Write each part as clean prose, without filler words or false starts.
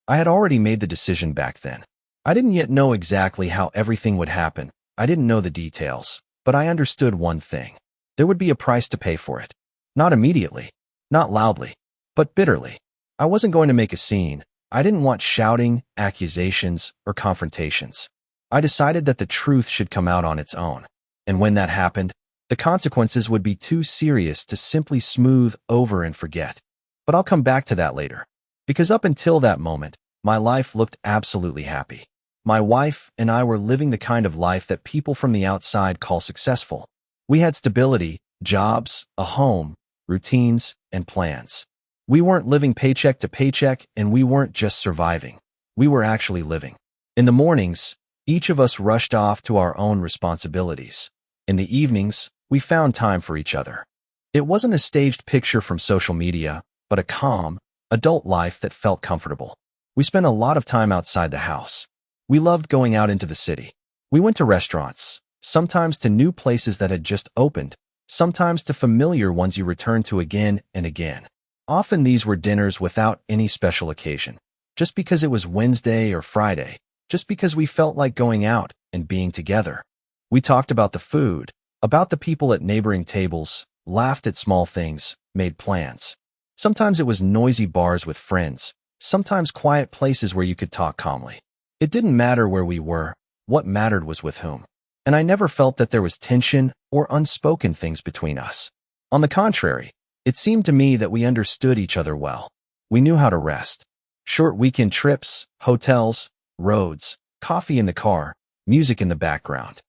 I had already made the decision back then. I didn't yet know exactly how everything would happen. I didn't know the details, but I understood one thing. There would be a price to pay for it. Not immediately, not loudly, but bitterly. I wasn't going to make a scene. I didn't want shouting, accusations, or confrontations. I decided that the truth should come out on its own. And when that happened, the consequences would be too serious to simply smooth over and forget. But I'll come back to that later. Because up until that moment, my life looked absolutely happy. My wife and I were living the kind of life that people from the outside call successful. We had stability, jobs, a home, routines, and plans. We weren't living paycheck to paycheck, and we weren't just surviving. We were actually living. In the mornings, each of us rushed off to our own responsibilities. In the evenings, we found time for each other. It wasn't a staged picture from social media, but a calm, adult life that felt comfortable. We spent a lot of time outside the house. We loved going out into the city. We went to restaurants, sometimes to new places that had just opened, sometimes to familiar ones you returned to again and again. Often these were dinners without any special occasion, just because it was Wednesday or Friday, just because we felt like going out and being together. We talked about the food, about the people at neighboring tables, laughed at small things, made plans. Sometimes it was noisy bars with friends, sometimes quiet places where you could talk calmly. It didn't matter where we were, what mattered was with whom. And I never felt that there was tension or unspoken things between us. On the contrary, it seemed to me that we understood each other well. We knew how to rest. Short weekend trips, hotels, roads, coffee in the car, music in the background.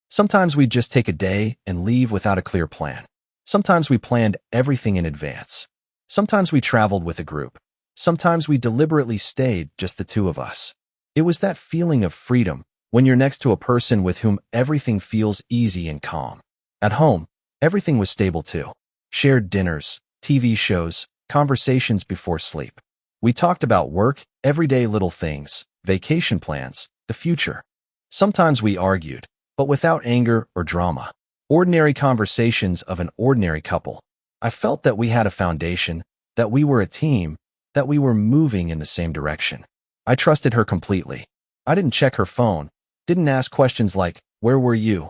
Sometimes we'd just take a day and leave without a clear plan. Sometimes we planned everything in advance. Sometimes we traveled with a group. Sometimes we deliberately stayed just the two of us. It was that feeling of freedom when you're next to a person with whom everything feels easy and calm. At home, everything was stable too. Shared dinners, TV shows, conversations before sleep. We talked about work, everyday little things, vacation plans, the future. Sometimes we argued, but without anger or drama. Ordinary conversations of an ordinary couple. I felt that we had a foundation, that we were a team, that we were moving in the same direction. I trusted her completely. I didn't check her phone, didn't ask questions like, "Where were you?"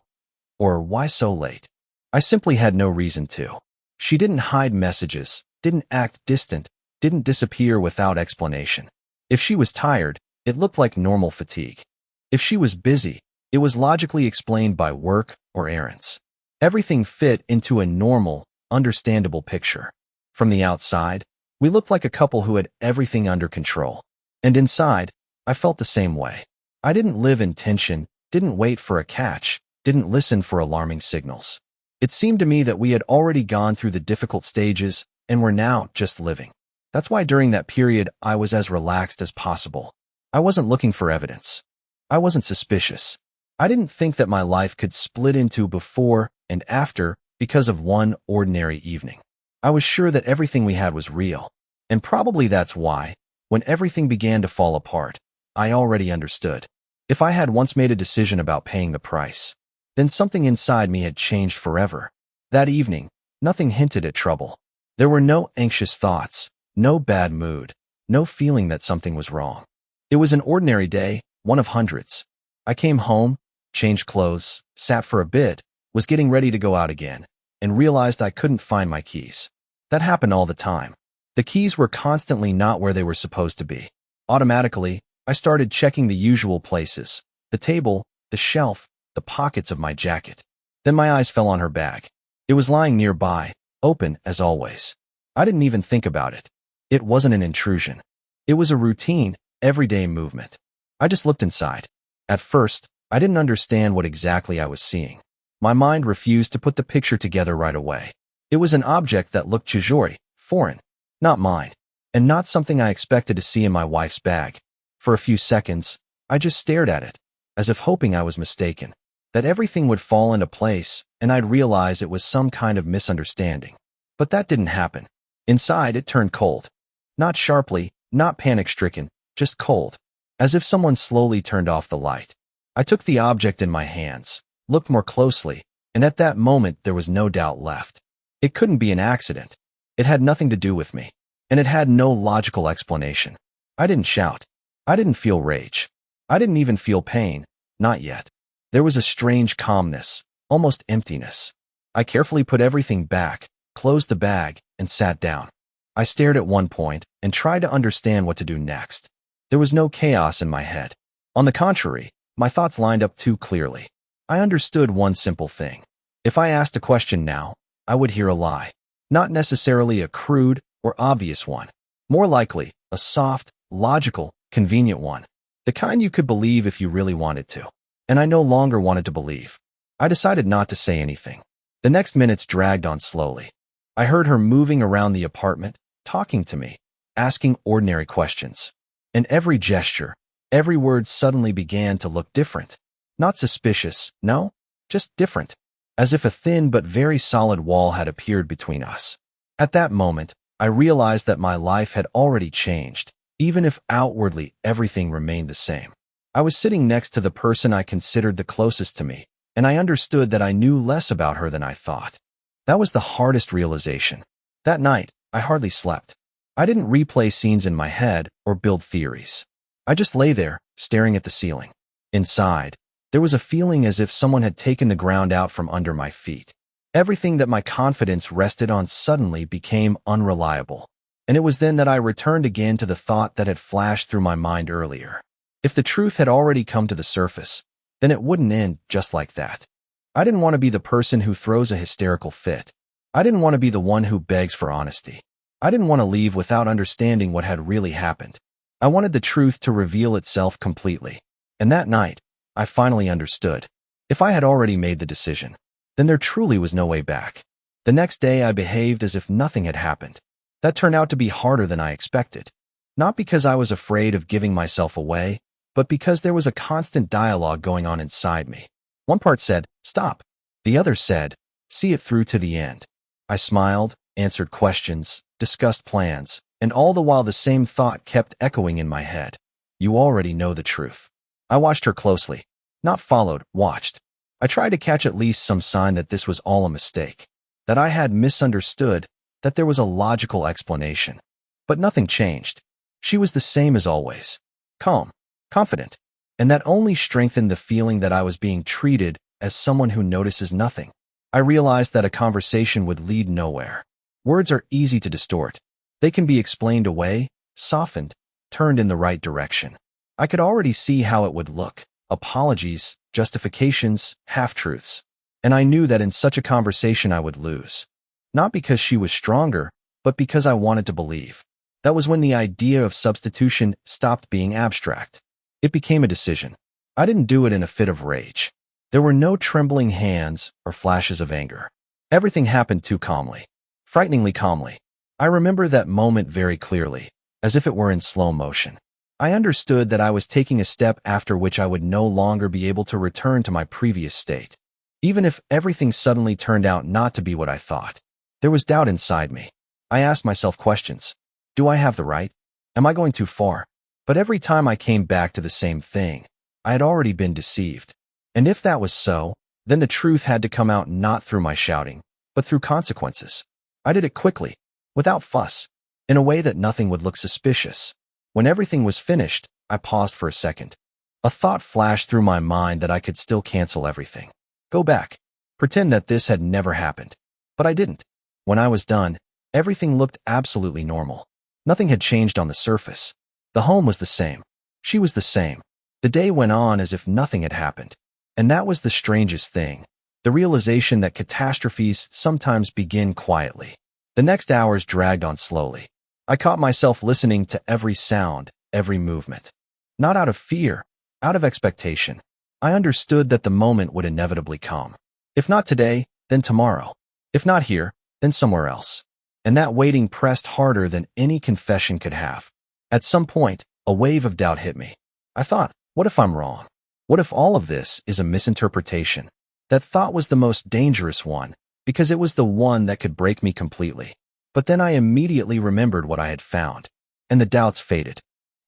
or "Why so late?" I simply had no reason to. She didn't hide messages, didn't act distant, didn't disappear without explanation. If she was tired, it looked like normal fatigue. If she was busy, it was logically explained by work or errands. Everything fit into a normal, understandable picture. From the outside, we looked like a couple who had everything under control. And inside, I felt the same way. I didn't live in tension, didn't wait for a catch, didn't listen for alarming signals. It seemed to me that we had already gone through the difficult stages and were now just living. That's why during that period, I was as relaxed as possible. I wasn't looking for evidence. I wasn't suspicious. I didn't think that my life could split into before and after because of one ordinary evening. I was sure that everything we had was real. And probably that's why, when everything began to fall apart, I already understood. If I had once made a decision about paying the price, then something inside me had changed forever. That evening, nothing hinted at trouble. There were no anxious thoughts, no bad mood, no feeling that something was wrong. It was an ordinary day, one of hundreds. I came home, changed clothes, sat for a bit, was getting ready to go out again, and realized I couldn't find my keys. That happened all the time. The keys were constantly not where they were supposed to be. Automatically, I started checking the usual places: the table, the shelf, the pockets of my jacket. Then my eyes fell on her bag. It was lying nearby, open as always. I didn't even think about it. It wasn't an intrusion. It was a routine, everyday movement. I just looked inside. At first, I didn't understand what exactly I was seeing. My mind refused to put the picture together right away. It was an object that looked chajori, foreign, not mine, and not something I expected to see in my wife's bag. For a few seconds, I just stared at it, as if hoping I was mistaken, that everything would fall into place and I'd realize it was some kind of misunderstanding. But that didn't happen. Inside, it turned cold. Not sharply, not panic-stricken, just cold, as if someone slowly turned off the light. I took the object in my hands, looked more closely, and at that moment there was no doubt left. It couldn't be an accident. It had nothing to do with me, and it had no logical explanation. I didn't shout. I didn't feel rage. I didn't even feel pain. Not yet. There was a strange calmness, almost emptiness. I carefully put everything back, closed the bag, and sat down. I stared at one point and tried to understand what to do next. There was no chaos in my head. On the contrary, my thoughts lined up too clearly. I understood one simple thing. If I asked a question now, I would hear a lie. Not necessarily a crude or obvious one. More likely, a soft, logical, convenient one. The kind you could believe if you really wanted to. And I no longer wanted to believe. I decided not to say anything. The next minutes dragged on slowly. I heard her moving around the apartment, talking to me, asking ordinary questions. And every gesture, every word suddenly began to look different. Not suspicious, no, just different. As if a thin but very solid wall had appeared between us. At that moment, I realized that my life had already changed, even if outwardly everything remained the same. I was sitting next to the person I considered the closest to me, and I understood that I knew less about her than I thought. That was the hardest realization. That night, I hardly slept. I didn't replay scenes in my head or build theories. I just lay there, staring at the ceiling. Inside, there was a feeling as if someone had taken the ground out from under my feet. Everything that my confidence rested on suddenly became unreliable. And it was then that I returned again to the thought that had flashed through my mind earlier. If the truth had already come to the surface, then it wouldn't end just like that. I didn't want to be the person who throws a hysterical fit. I didn't want to be the one who begs for honesty. I didn't want to leave without understanding what had really happened. I wanted the truth to reveal itself completely. And that night, I finally understood. If I had already made the decision, then there truly was no way back. The next day I behaved as if nothing had happened. That turned out to be harder than I expected. Not because I was afraid of giving myself away, but because there was a constant dialogue going on inside me. One part said, stop. The other said, see it through to the end. I smiled, answered questions, discussed plans, and all the while the same thought kept echoing in my head. You already know the truth. I watched her closely. Not followed, watched. I tried to catch at least some sign that this was all a mistake, that I had misunderstood, that there was a logical explanation. But nothing changed. She was the same as always. Calm, confident, and that only strengthened the feeling that I was being treated as someone who notices nothing. I realized that a conversation would lead nowhere. Words are easy to distort. They can be explained away, softened, turned in the right direction. I could already see how it would look. Apologies, justifications, half-truths. And I knew that in such a conversation I would lose. Not because she was stronger, but because I wanted to believe. That was when the idea of substitution stopped being abstract. It became a decision. I didn't do it in a fit of rage. There were no trembling hands or flashes of anger. Everything happened too calmly. Frighteningly calmly. I remember that moment very clearly, as if it were in slow motion. I understood that I was taking a step after which I would no longer be able to return to my previous state. Even if everything suddenly turned out not to be what I thought. There was doubt inside me. I asked myself questions. Do I have the right? Am I going too far? But every time I came back to the same thing, I had already been deceived. And if that was so, then the truth had to come out not through my shouting, but through consequences. I did it quickly, without fuss, in a way that nothing would look suspicious. When everything was finished, I paused for a second. A thought flashed through my mind that I could still cancel everything. Go back. Pretend that this had never happened. But I didn't. When I was done, everything looked absolutely normal. Nothing had changed on the surface. The home was the same. She was the same. The day went on as if nothing had happened. And that was the strangest thing. The realization that catastrophes sometimes begin quietly. The next hours dragged on slowly. I caught myself listening to every sound, every movement. Not out of fear, out of expectation. I understood that the moment would inevitably come. If not today, then tomorrow. If not here, then somewhere else. And that waiting pressed harder than any confession could have. At some point, a wave of doubt hit me. I thought, what if I'm wrong? What if all of this is a misinterpretation? That thought was the most dangerous one, because it was the one that could break me completely. But then I immediately remembered what I had found, and the doubts faded.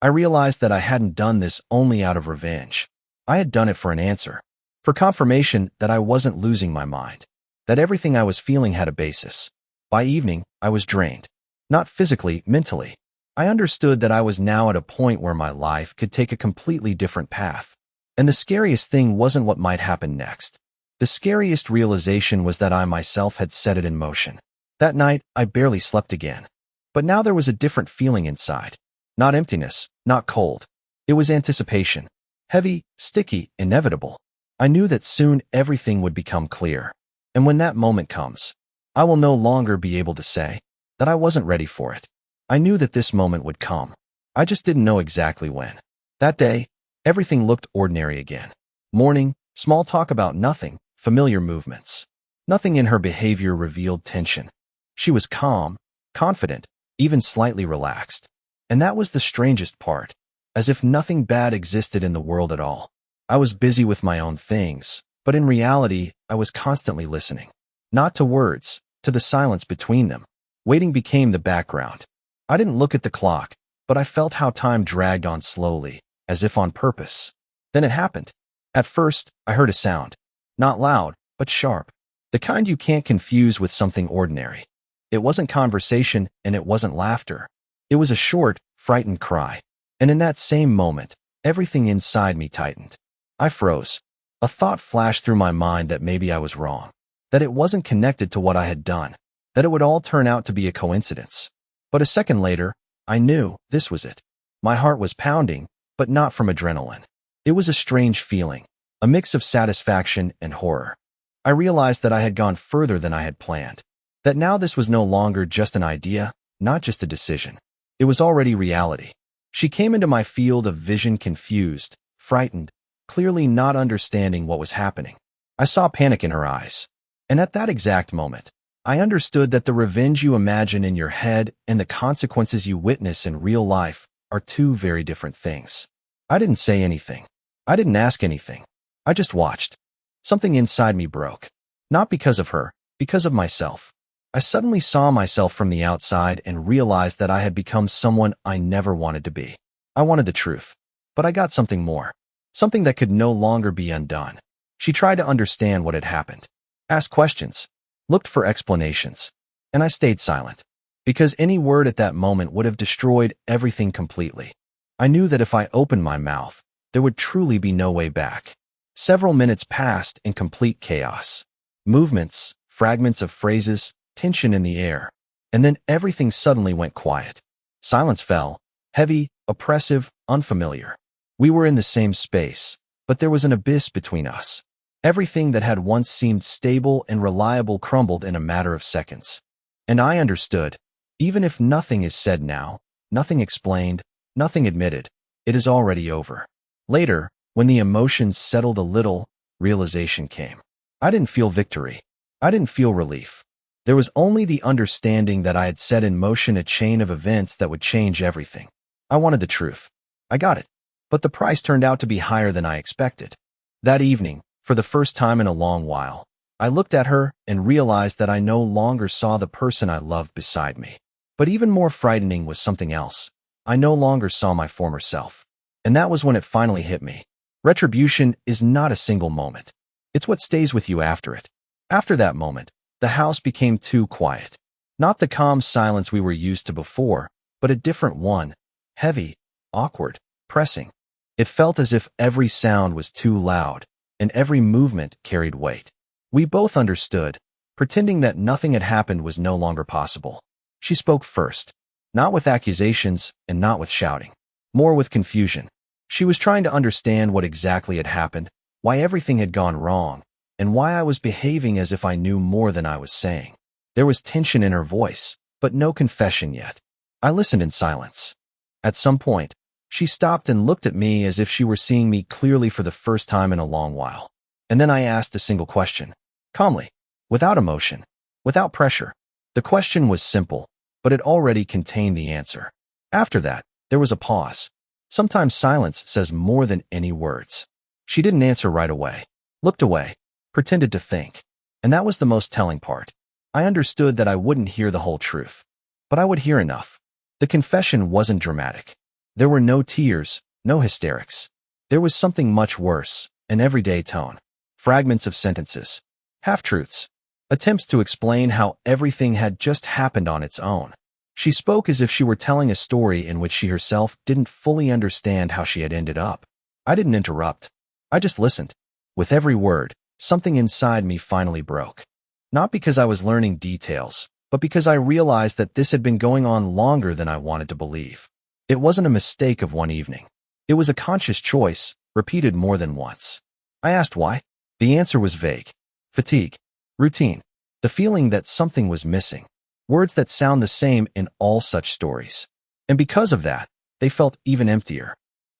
I realized that I hadn't done this only out of revenge. I had done it for an answer, for confirmation that I wasn't losing my mind, that everything I was feeling had a basis. By evening, I was drained. Not physically, mentally. I understood that I was now at a point where my life could take a completely different path. And the scariest thing wasn't what might happen next. The scariest realization was that I myself had set it in motion. That night, I barely slept again. But now there was a different feeling inside. Not emptiness, not cold. It was anticipation. Heavy, sticky, inevitable. I knew that soon everything would become clear. And when that moment comes, I will no longer be able to say that I wasn't ready for it. I knew that this moment would come. I just didn't know exactly when. That day, everything looked ordinary again. Morning, small talk about nothing, familiar movements. Nothing in her behavior revealed tension. She was calm, confident, even slightly relaxed. And that was the strangest part, as if nothing bad existed in the world at all. I was busy with my own things, but in reality, I was constantly listening. Not to words, to the silence between them. Waiting became the background. I didn't look at the clock, but I felt how time dragged on slowly, as if on purpose. Then it happened. At first, I heard a sound. Not loud, but sharp. The kind you can't confuse with something ordinary. It wasn't conversation, and it wasn't laughter. It was a short, frightened cry. And in that same moment, everything inside me tightened. I froze. A thought flashed through my mind that maybe I was wrong. That it wasn't connected to what I had done. That it would all turn out to be a coincidence. But a second later, I knew this was it. My heart was pounding, but not from adrenaline. It was a strange feeling, a mix of satisfaction and horror. I realized that I had gone further than I had planned. That now this was no longer just an idea, not just a decision. It was already reality. She came into my field of vision confused, frightened, clearly not understanding what was happening. I saw panic in her eyes. And at that exact moment, I understood that the revenge you imagine in your head and the consequences you witness in real life are two very different things. I didn't say anything. I didn't ask anything. I just watched. Something inside me broke. Not because of her, because of myself. I suddenly saw myself from the outside and realized that I had become someone I never wanted to be. I wanted the truth. But I got something more. Something that could no longer be undone. She tried to understand what had happened. Asked questions. Looked for explanations. And I stayed silent. Because any word at that moment would have destroyed everything completely. I knew that if I opened my mouth, there would truly be no way back. Several minutes passed in complete chaos. Movements, fragments of phrases, tension in the air. And then everything suddenly went quiet. Silence fell, heavy, oppressive, unfamiliar. We were in the same space, but there was an abyss between us. Everything that had once seemed stable and reliable crumbled in a matter of seconds. And I understood, even if nothing is said now, nothing explained, nothing admitted, it is already over. Later, when the emotions settled a little, realization came. I didn't feel victory. I didn't feel relief. There was only the understanding that I had set in motion a chain of events that would change everything. I wanted the truth. I got it. But the price turned out to be higher than I expected. That evening, for the first time in a long while, I looked at her and realized that I no longer saw the person I loved beside me. But even more frightening was something else. I no longer saw my former self. And that was when it finally hit me. Retribution is not a single moment. It's what stays with you after it. After that moment, the house became too quiet. Not the calm silence we were used to before, but a different one. Heavy, awkward, pressing. It felt as if every sound was too loud, and every movement carried weight. We both understood, pretending that nothing had happened was no longer possible. She spoke first, not with accusations and not with shouting, more with confusion. She was trying to understand what exactly had happened, why everything had gone wrong, and why I was behaving as if I knew more than I was saying. There was tension in her voice, but no confession yet. I listened in silence. At some point, she stopped and looked at me as if she were seeing me clearly for the first time in a long while. And then I asked a single question, calmly, without emotion, without pressure. The question was simple, but it already contained the answer. After that, there was a pause. Sometimes silence says more than any words. She didn't answer right away, looked away, pretended to think. And that was the most telling part. I understood that I wouldn't hear the whole truth, but I would hear enough. The confession wasn't dramatic. There were no tears, no hysterics. There was something much worse, an everyday tone. Fragments of sentences. Half-truths. Attempts to explain how everything had just happened on its own. She spoke as if she were telling a story in which she herself didn't fully understand how she had ended up. I didn't interrupt. I just listened. With every word, something inside me finally broke. Not because I was learning details, but because I realized that this had been going on longer than I wanted to believe. It wasn't a mistake of one evening. It was a conscious choice, repeated more than once. I asked why. The answer was vague. Fatigue. Routine. The feeling that something was missing. Words that sound the same in all such stories. And because of that, they felt even emptier.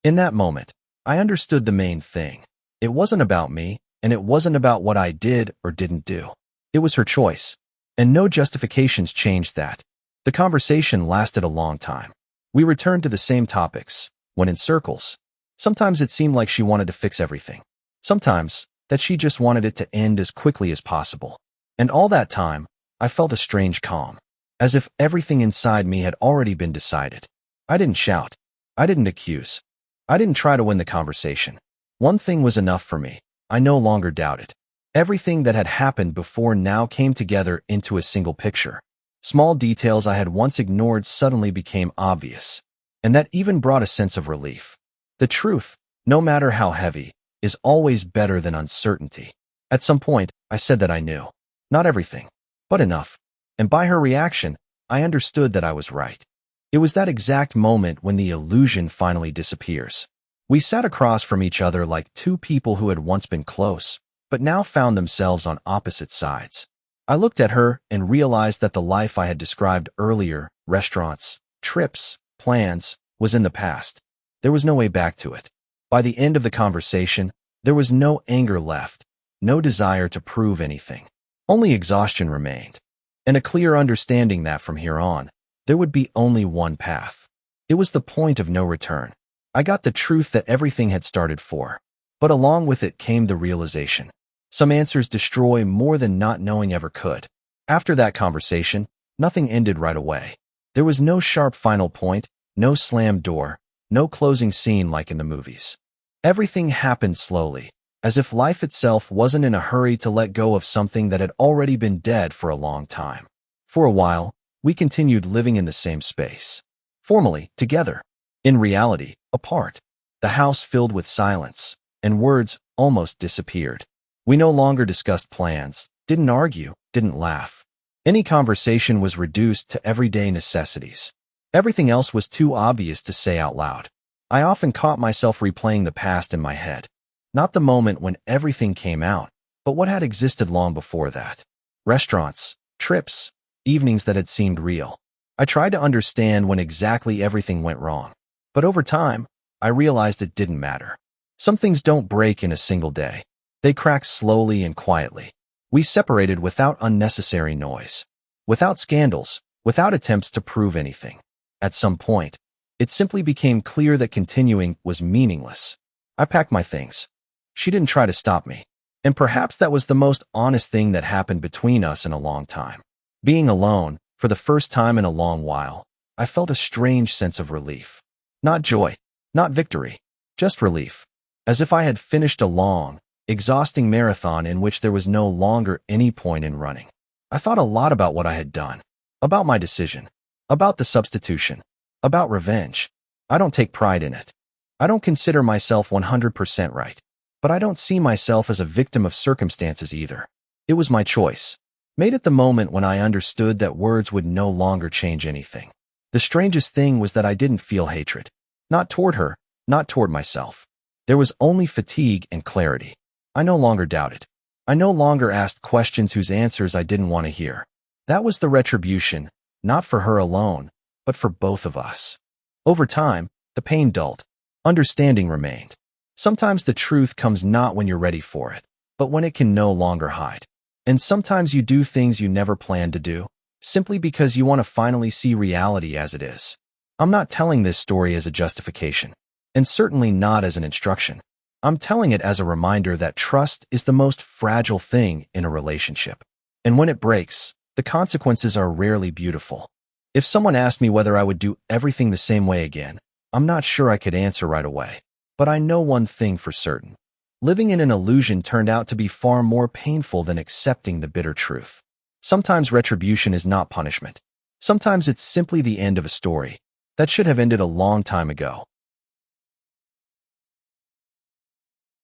In that moment, I understood the main thing. It wasn't about me, and it wasn't about what I did or didn't do. It was her choice. And no justifications changed that. The conversation lasted a long time. We returned to the same topics, went in circles. Sometimes it seemed like she wanted to fix everything. Sometimes, that she just wanted it to end as quickly as possible. And all that time, I felt a strange calm, as if everything inside me had already been decided. I didn't shout. I didn't accuse. I didn't try to win the conversation. One thing was enough for me. I no longer doubted. Everything that had happened before now came together into a single picture. Small details I had once ignored suddenly became obvious, and that even brought a sense of relief. The truth, no matter how heavy, is always better than uncertainty. At some point, I said that I knew. Not everything, but enough. And by her reaction, I understood that I was right. It was that exact moment when the illusion finally disappears. We sat across from each other like two people who had once been close, but now found themselves on opposite sides. I looked at her and realized that the life I had described earlier, restaurants, trips, plans, was in the past. There was no way back to it. By the end of the conversation, there was no anger left, no desire to prove anything. Only exhaustion remained, and a clear understanding that from here on, there would be only one path. It was the point of no return. I got the truth that everything had started for, but along with it came the realization. Some answers destroy more than not knowing ever could. After that conversation, nothing ended right away. There was no sharp final point, no slammed door, no closing scene like in the movies. Everything happened slowly, as if life itself wasn't in a hurry to let go of something that had already been dead for a long time. For a while, we continued living in the same space. Formally, together. In reality, apart. The house filled with silence, and words almost disappeared. We no longer discussed plans, didn't argue, didn't laugh. Any conversation was reduced to everyday necessities. Everything else was too obvious to say out loud. I often caught myself replaying the past in my head. Not the moment when everything came out, but what had existed long before that. Restaurants, trips, evenings that had seemed real. I tried to understand when exactly everything went wrong. But over time, I realized it didn't matter. Some things don't break in a single day. They crack slowly and quietly. We separated without unnecessary noise, without scandals, without attempts to prove anything. At some point, it simply became clear that continuing was meaningless. I packed my things. She didn't try to stop me. And perhaps that was the most honest thing that happened between us in a long time. Being alone, for the first time in a long while, I felt a strange sense of relief. Not joy, not victory, just relief. As if I had finished a long, exhausting marathon in which there was no longer any point in running. I thought a lot about what I had done, about my decision, about the substitution, about revenge. I don't take pride in it. I don't consider myself 100% right. But I don't see myself as a victim of circumstances either. It was my choice, made at the moment when I understood that words would no longer change anything. The strangest thing was that I didn't feel hatred. Not toward her, not toward myself. There was only fatigue and clarity. I no longer doubted. I no longer asked questions whose answers I didn't want to hear. That was the retribution, not for her alone, but for both of us. Over time, the pain dulled. Understanding remained. Sometimes the truth comes not when you're ready for it, but when it can no longer hide. And sometimes you do things you never planned to do, simply because you want to finally see reality as it is. I'm not telling this story as a justification, and certainly not as an instruction. I'm telling it as a reminder that trust is the most fragile thing in a relationship. And when it breaks, the consequences are rarely beautiful. If someone asked me whether I would do everything the same way again, I'm not sure I could answer right away. But I know one thing for certain. Living in an illusion turned out to be far more painful than accepting the bitter truth. Sometimes retribution is not punishment. Sometimes it's simply the end of a story that should have ended a long time ago.